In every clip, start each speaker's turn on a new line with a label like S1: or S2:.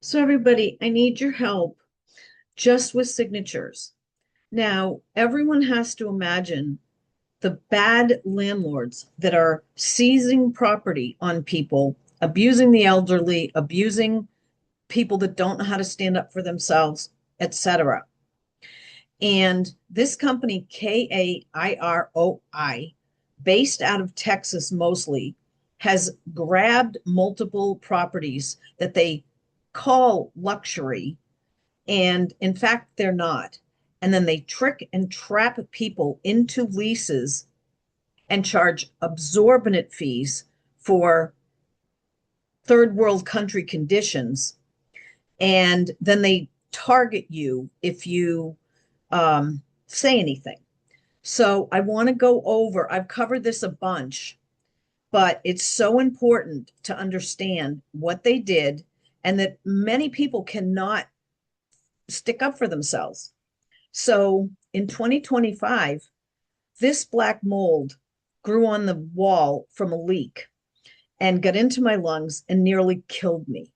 S1: So everybody, I need your help just with signatures. Now, everyone has to imagine the bad landlords that are seizing property on people, abusing the elderly, abusing people that don't know how to stand up for themselves, etc. And this company, Kairoi, based out of Texas mostly, has grabbed multiple properties that they call luxury, and in fact, they're not. And then they trick and trap people into leases and charge exorbitant fees for third world country conditions. And then they target you if you say anything. So I want to go over, I've covered this a bunch, but it's so important to understand what they did and that many people cannot stick up for themselves. So in 2025, this black mold grew on the wall from a leak and got into my lungs and nearly killed me.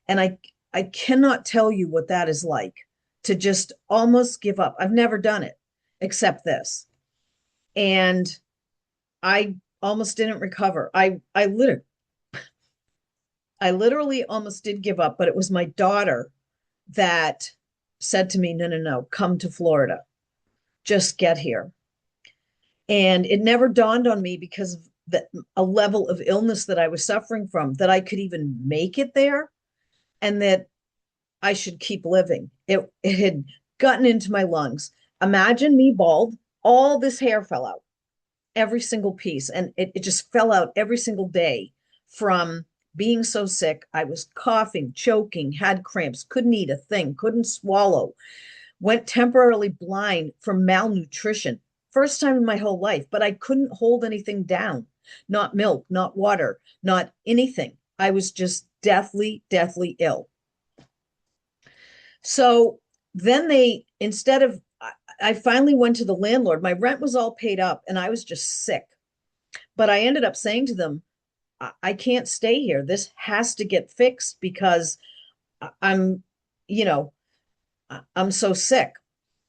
S1: And I cannot tell you what that is like to just almost give up. I've never done it except this. And I almost didn't recover. I literally almost did give up, but it was my daughter that said to me, no, no, no, come to Florida. Just get here. And it never dawned on me because of a level of illness that I was suffering from that I could even make it there and that I should keep living. It had gotten into my lungs. Imagine me bald, all this hair fell out, every single piece, and it just fell out every single day from being so sick. I was coughing, choking, had cramps, couldn't eat a thing, couldn't swallow, went temporarily blind from malnutrition. First time in my whole life, but I couldn't hold anything down. Not milk, not water, not anything. I was just deathly, deathly ill. So then instead of, I finally went to the landlord. My rent was all paid up and I was just sick. But I ended up saying to them, I can't stay here. This has to get fixed because I'm, you know, I'm so sick.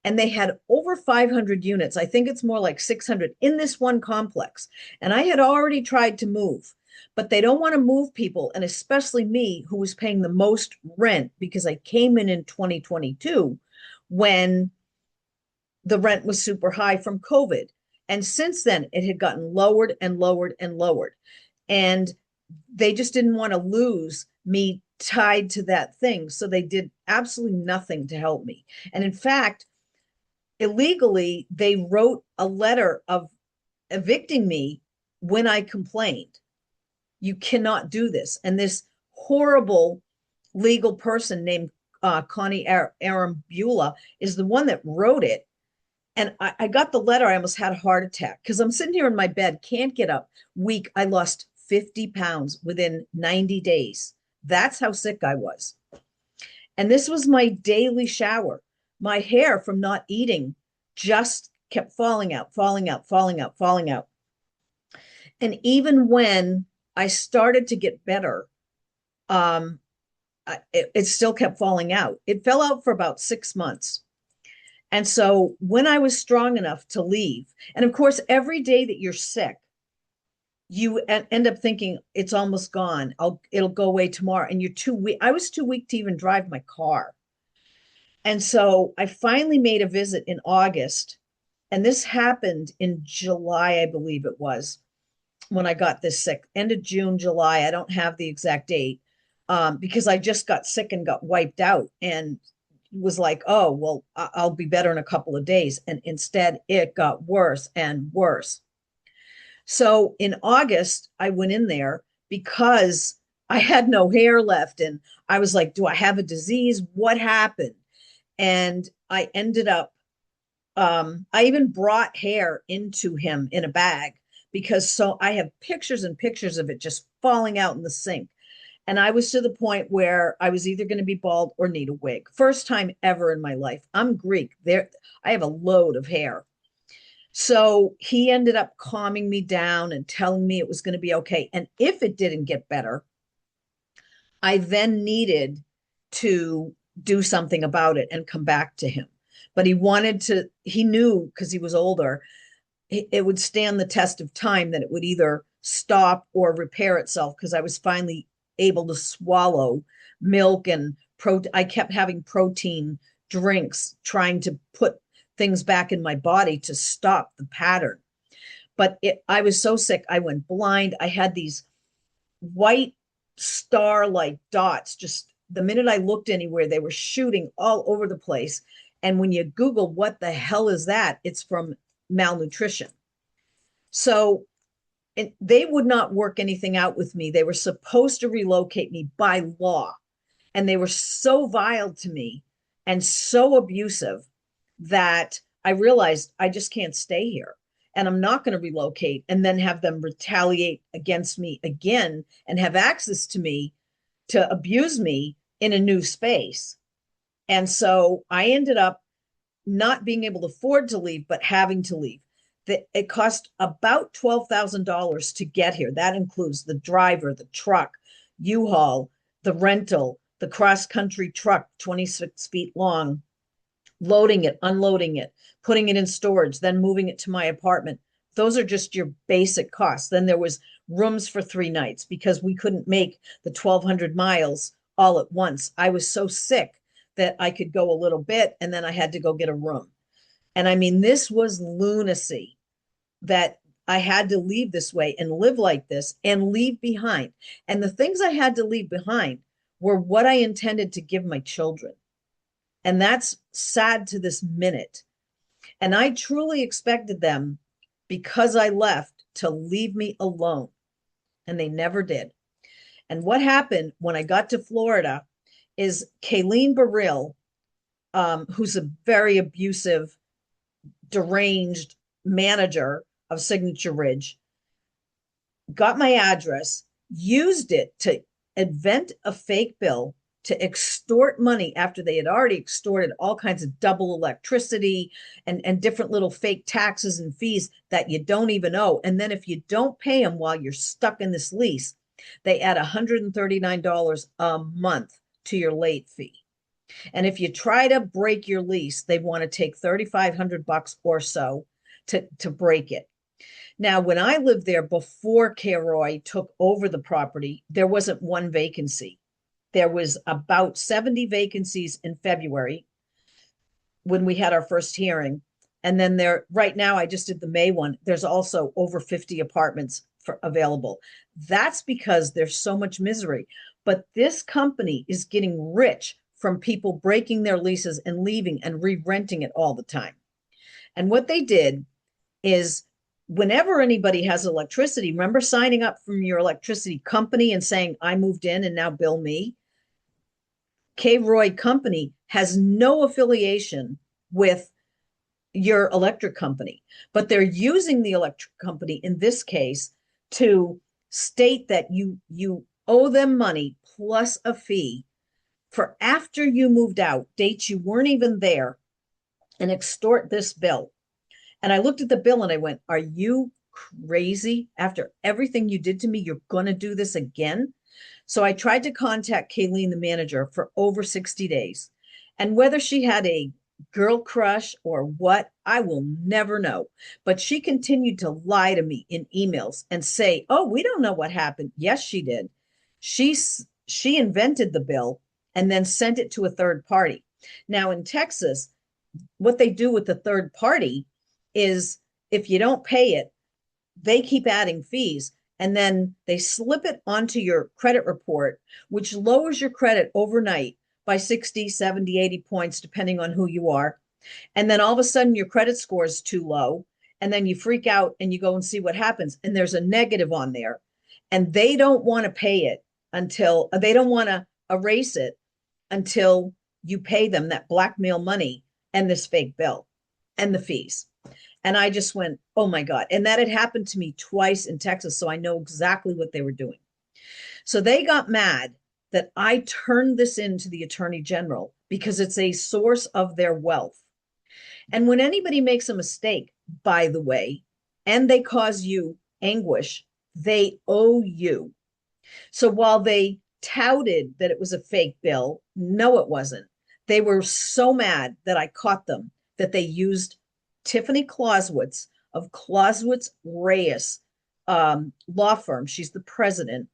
S1: And they had over 500 units. I think it's more like 600 in this one complex. And I had already tried to move, but they don't want to move people. And especially me, who was paying the most rent because I came in 2022 when the rent was super high from COVID. And since then, it had gotten lowered and lowered and lowered. And they just didn't want to lose me tied to that thing. So they did absolutely nothing to help me. And in fact, illegally, they wrote a letter of evicting me when I complained. You cannot do this. And this horrible legal person named Connie Arambula is the one that wrote it. And I got the letter. I almost had a heart attack because I'm sitting here in my bed, can't get up, weak. I lost 50 pounds within 90 days. That's how sick I was. And this was my daily shower. My hair from not eating just kept falling out, falling out, falling out, falling out. And even when I started to get better, um, it still kept falling out. It fell out for about 6 months. And so when I was strong enough to leave, and of course, every day that you're sick, you end up thinking it's almost gone. It'll go away tomorrow. And you're too weak. I was too weak to even drive my car. And so I finally made a visit in August. And this happened in July, I believe it was, when I got this sick. End of June, July. I don't have the exact date because I just got sick and got wiped out and was like, oh, well, I'll be better in a couple of days. And instead, it got worse and worse. So in August, I went in there because I had no hair left. And I was like, do I have a disease? What happened? And I ended up, I even brought hair into him in a bag because so I have pictures and pictures of it just falling out in the sink. And I was to the point where I was either going to be bald or need a wig. First time ever in my life. I'm Greek. There, I have a load of hair. So he ended up calming me down and telling me it was going to be okay. And if it didn't get better, I then needed to do something about it and come back to him. But he knew because he was older, it would stand the test of time, that it would either stop or repair itself, because I was finally able to swallow milk and I kept having protein drinks, trying to put things back in my body to stop the pattern. But I was so sick, I went blind. I had these white star-like dots. Just the minute I looked anywhere, they were shooting all over the place. And when you Google what the hell is that, it's from malnutrition. So they would not work anything out with me. They were supposed to relocate me by law. And they were so vile to me and so abusive that I realized I just can't stay here. And I'm not going to relocate and then have them retaliate against me again and have access to me to abuse me in a new space. And so I ended up not being able to afford to leave, but having to leave. It cost about $12,000 to get here. That includes the driver, the truck, U-Haul, the rental, the cross-country truck, 26 feet long, loading it, unloading it, putting it in storage, then moving it to my apartment. Those are just your basic costs. Then there was rooms for 3 nights because we couldn't make the 1,200 miles all at once. I was so sick that I could go a little bit and then I had to go get a room. And I mean, this was lunacy, that I had to leave this way and live like this and leave behind. And the things I had to leave behind were what I intended to give my children. And that's sad to this minute. And I truly expected them, because I left, to leave me alone. And they never did. And what happened when I got to Florida is Kayleen Burrill, who's a very abusive, deranged manager of Signature Ridge, got my address, used it to invent a fake bill to extort money after they had already extorted all kinds of double electricity and different little fake taxes and fees that you don't even owe. And then if you don't pay them while you're stuck in this lease, they add $139 a month to your late fee. And if you try to break your lease, they want to take $3,500 or so to break it. Now, when I lived there before Kairoi took over the property, there wasn't one vacancy. There was about 70 vacancies in February when we had our first hearing. And then right now, I just did the May one. There's also over 50 apartments available. That's because there's so much misery. But this company is getting rich from people breaking their leases and leaving and re-renting it all the time. And what they did is, whenever anybody has electricity, remember signing up from your electricity company and saying, I moved in and now bill me? Kairoi Company has no affiliation with your electric company, but they're using the electric company in this case to state that you owe them money plus a fee for after you moved out, dates you weren't even there, and extort this bill. And I looked at the bill and I went, are you crazy? After everything you did to me, you're going to do this again? So I tried to contact Kayleen, the manager, for over 60 days. And whether she had a girl crush or what, I will never know. But she continued to lie to me in emails and say, oh, we don't know what happened. Yes, she did. She invented the bill and then sent it to a third party. Now in Texas, what they do with the third party is, if you don't pay it, they keep adding fees, and then they slip it onto your credit report, which lowers your credit overnight by 60, 70, 80 points, depending on who you are. And then all of a sudden your credit score is too low. And then you freak out and you go and see what happens. And there's a negative on there. And they don't want to pay it they don't want to erase it until you pay them that blackmail money and this fake bill and the fees. And I just went, oh my God. And that had happened to me twice in Texas. So I know exactly what they were doing. So they got mad that I turned this into the Attorney General because it's a source of their wealth. And when anybody makes a mistake, by the way, and they cause you anguish, they owe you. So while they touted that it was a fake bill. No, it wasn't. They were so mad that I caught them that they used Tiffany Clausewitz of Clausewitz Reyes law firm. She's the president,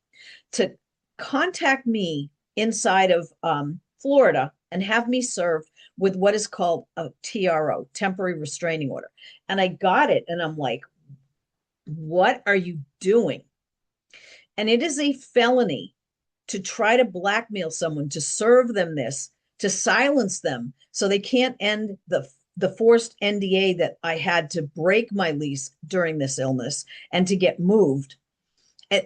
S1: to contact me inside of Florida and have me served with what is called a TRO, temporary restraining order. And I got it. And I'm like, what are you doing? And it is a felony to try to blackmail someone, to serve them this, to silence them so they can't end the forced NDA that I had to break my lease during this illness and to get moved,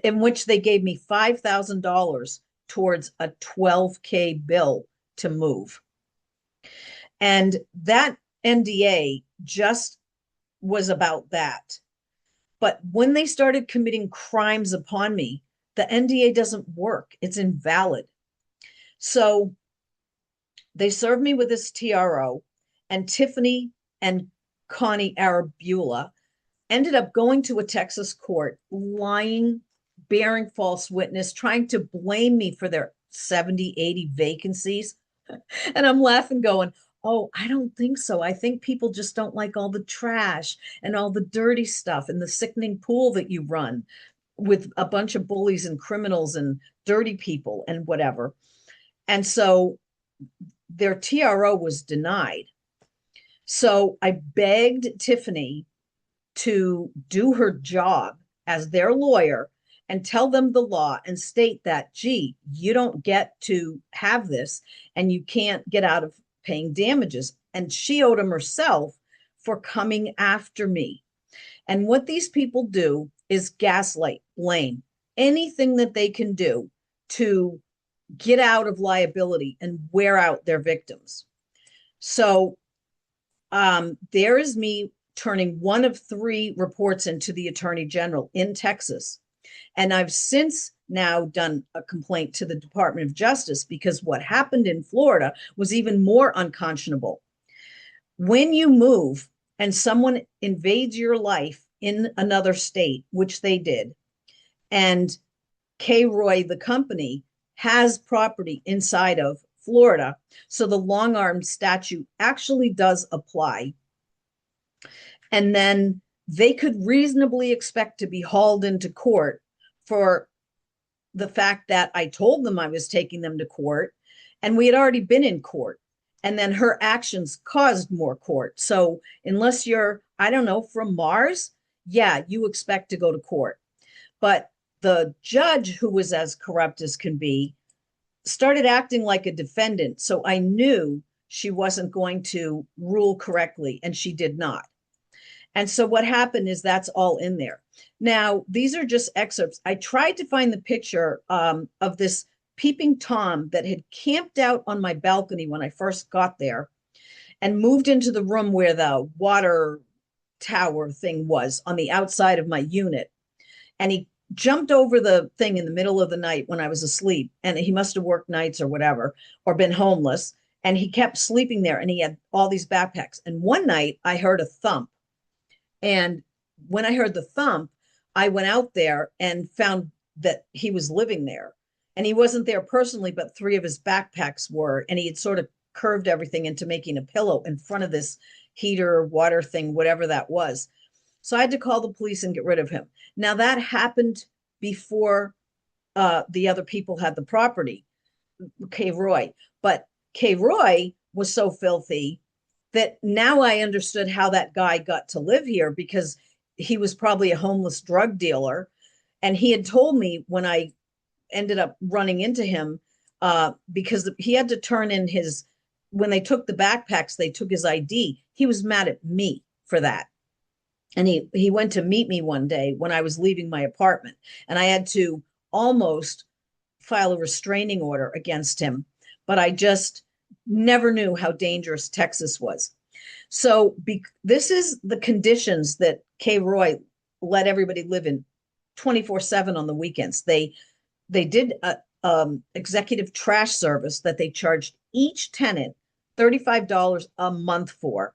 S1: in which they gave me $5,000 towards a $12K bill to move. And that NDA just was about that. But when they started committing crimes upon me, the NDA doesn't work. It's invalid. So they served me with this TRO, and Tiffany and Connie Arabula ended up going to a Texas court, lying, bearing false witness, trying to blame me for their 70, 80 vacancies. And I'm laughing, going, oh, I don't think so. I think people just don't like all the trash and all the dirty stuff and the sickening pool that you run with a bunch of bullies and criminals and dirty people and whatever. And so their TRO was denied. So I begged Tiffany to do her job as their lawyer and tell them the law and state that, gee, you don't get to have this and you can't get out of paying damages. And she owed them herself for coming after me. And what these people do is gaslight, blame, anything that they can do to get out of liability and wear out their victims. So there is me turning one of 3 reports into the Attorney General in Texas. And I've since now done a complaint to the Department of Justice, because what happened in Florida was even more unconscionable. When you move and someone invades your life in another state, which they did, and Kairoi, the company, has property inside of Florida, so the long-arm statute actually does apply. And then they could reasonably expect to be hauled into court for the fact that I told them I was taking them to court, and we had already been in court. And then her actions caused more court. So unless you're, I don't know, from Mars, yeah, you expect to go to court. But the judge, who was as corrupt as can be, started acting like a defendant. So I knew she wasn't going to rule correctly, and she did not. And so what happened is that's all in there. Now, these are just excerpts. I tried to find the picture of this peeping Tom that had camped out on my balcony when I first got there and moved into the room where the water tower thing was on the outside of my unit. And he jumped over the thing in the middle of the night when I was asleep. And he must have worked nights or whatever, or been homeless. And he kept sleeping there, and he had all these backpacks. And one night I heard a thump. And when I heard the thump, I went out there and found that he was living there. And he wasn't there personally, but 3 of his backpacks were. And he had sort of curved everything into making a pillow in front of this heater, water thing, whatever that was. So I had to call the police and get rid of him. Now, that happened before the other people had the property, Kairoi. But Kairoi was so filthy that now I understood how that guy got to live here, because he was probably a homeless drug dealer. And he had told me when I ended up running into him, because he had to turn in his, when they took the backpacks, they took his ID. He was mad at me for that. And he went to meet me one day when I was leaving my apartment, and I had to almost file a restraining order against him. But I just never knew how dangerous Texas was. So this is the conditions that Kairoi let everybody live in 24/7 on the weekends. They did a executive trash service that they charged each tenant $35 a month for,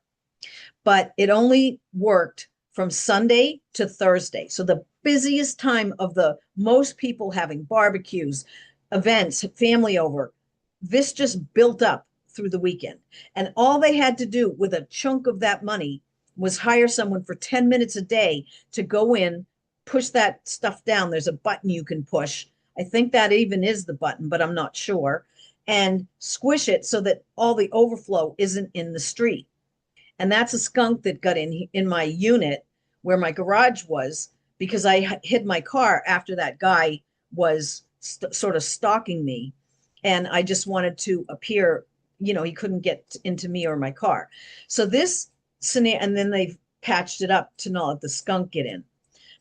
S1: but it only worked from Sunday to Thursday. So the busiest time of the most people having barbecues, events, family over. This just built up through the weekend. And all they had to do with a chunk of that money was hire someone for 10 minutes a day to go in, push that stuff down. There's a button you can push. I think that even is the button, but I'm not sure. And squish it so that all the overflow isn't in the street. And that's a skunk that got in my unit where my garage was, because I hid my car after that guy was sort of stalking me. And I just wanted to appear, he couldn't get into me or my car. So this scenario, and then they've patched it up to not let the skunk get in.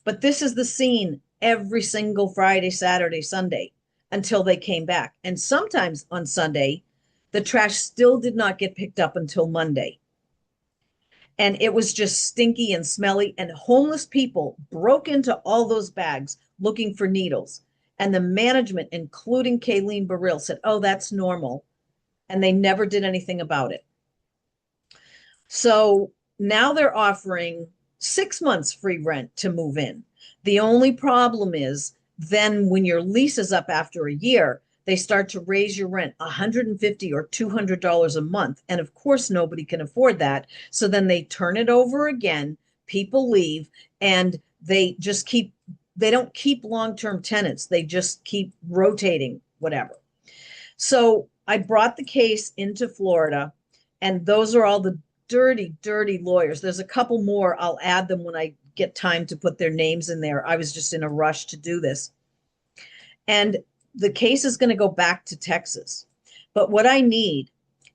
S1: But this is the scene every single Friday, Saturday, Sunday until they came back. And sometimes on Sunday, the trash still did not get picked up until Monday. And it was just stinky and smelly. And homeless people broke into all those bags looking for needles. And the management, including Kairoi Residential, said, oh, that's normal. And they never did anything about it. So now they're offering 6 months free rent to move in. The only problem is then when your lease is up after a year, they start to raise your rent $150 or $200 a month. And of course, nobody can afford that. So then they turn it over again. People leave and they don't keep long-term tenants. They just keep rotating, whatever. So I brought the case into Florida, and those are all the dirty, dirty lawyers. There's a couple more. I'll add them when I get time to put their names in there. I was just in a rush to do this. And the case is going to go back to Texas. But what I need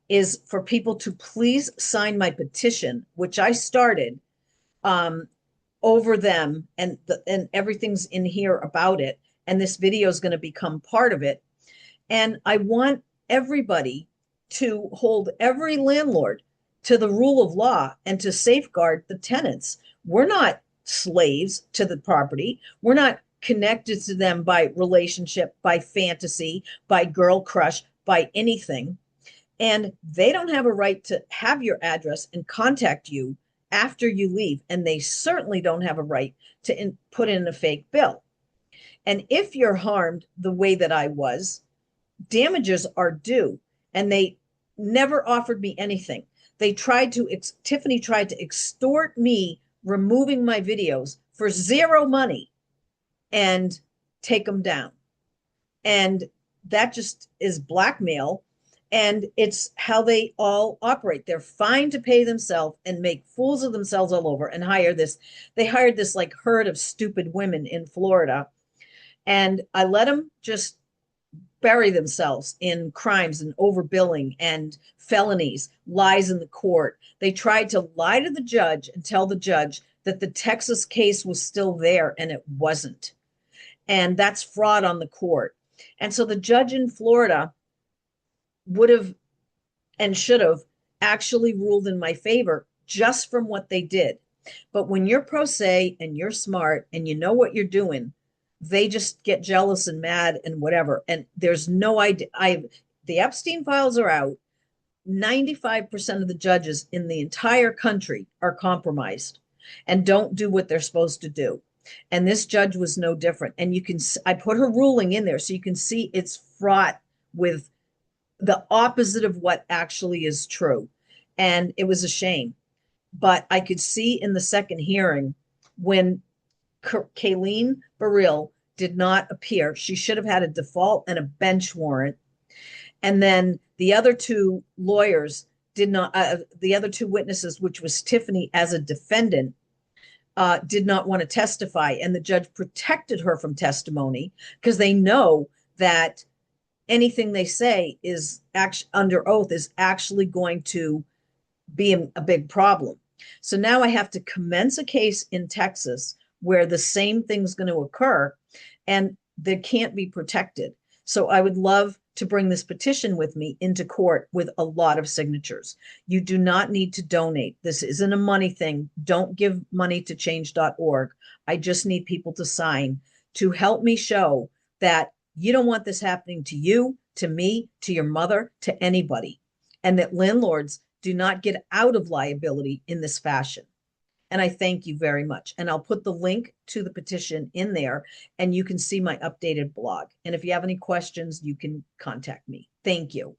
S1: is for people to please sign my petition, which I started over them, and everything's in here about it. And this video is going to become part of it. And I want everybody to hold every landlord to the rule of law and to safeguard the tenants. We're not slaves to the property. We're not connected to them by relationship, by fantasy, by girl crush, by anything. And they don't have a right to have your address and contact you after you leave. And they certainly don't have a right to put in a fake bill. And if you're harmed the way that I was, damages are due. And they never offered me anything. Tiffany tried to extort me, removing my videos for zero money and take them down. And that just is blackmail. And it's how they all operate. They're fine to pay themselves and make fools of themselves all over and hire this. They hired this like herd of stupid women in Florida. And I let them just bury themselves in crimes and overbilling and felonies, lies in the court. They tried to lie to the judge and tell the judge that the Texas case was still there, and it wasn't. And that's fraud on the court. And so the judge in Florida would have and should have actually ruled in my favor just from what they did. But when you're pro se and you're smart and you know what you're doing, they just get jealous and mad and whatever. And there's no idea. The Epstein files are out. 95% of the judges in the entire country are compromised and don't do what they're supposed to do. And this judge was no different. And I put her ruling in there so you can see it's fraught with the opposite of what actually is true. And it was a shame. But I could see in the second hearing when Kairoi Residential did not appear, she should have had a default and a bench warrant. And then the other two lawyers did not, the other two witnesses, which was Tiffany as a defendant, did not want to testify. And the judge protected her from testimony because they know that anything they say is actually under oath is actually going to be a big problem. So now I have to commence a case in Texas where the same thing's going to occur and they can't be protected. So I would love to bring this petition with me into court with a lot of signatures. You do not need to donate. This isn't a money thing. Don't give money to change.org. I just need people to sign to help me show that you don't want this happening to you, to me, to your mother, to anybody, and that landlords do not get out of liability in this fashion. And I thank you very much. And I'll put the link to the petition in there and you can see my updated blog. And if you have any questions, you can contact me. Thank you.